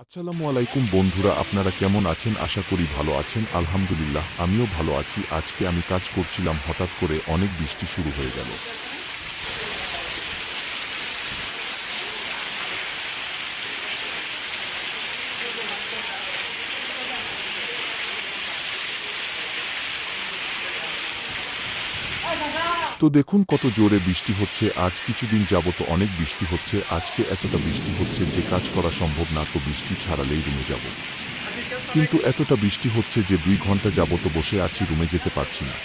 আসসালামু আলাইকুম বন্ধুরা, আপনারা কেমন আছেন? আশা করি ভালো আছেন। আলহামদুলিল্লাহ, আমিও ভালো আছি। আজকে আমি কাজ করছিলাম, হঠাৎ করে অনেক বৃষ্টি শুরু হয়ে গেল। তো দেখুন কত জোরে বৃষ্টি হচ্ছে। আজ কিছুদিন যাবত অনেক বৃষ্টি হচ্ছে। আজকে এতটা বৃষ্টি হচ্ছে যে কাজ করা সম্ভব না, তো বৃষ্টি ছাড়ালেই রুমে যাব। কিন্তু এতটা বৃষ্টি হচ্ছে যে 2 ঘন্টা যাবত বসে আছি, রুমে যেতে পারছি না।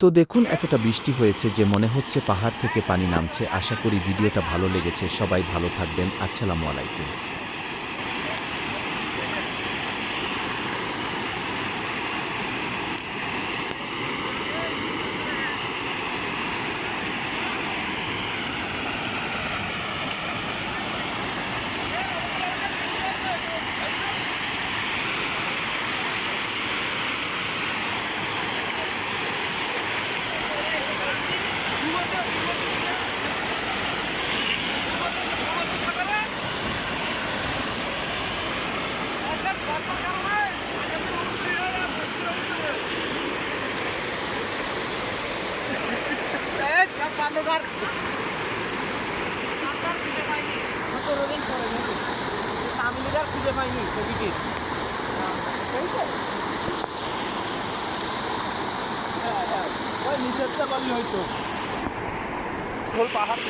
তো দেখুন এতটা বৃষ্টি হয়েছে যে মনে হচ্ছে পাহাড় থেকে পানি নামছে। আশা করি ভিডিওটা ভালো লেগেছে। সবাই ভালো থাকবেন। আসসালামু আলাইকুম। খুঁজে পাইনি ছবিটির ওই নিষেধটা বললে হয়তো পাহাড়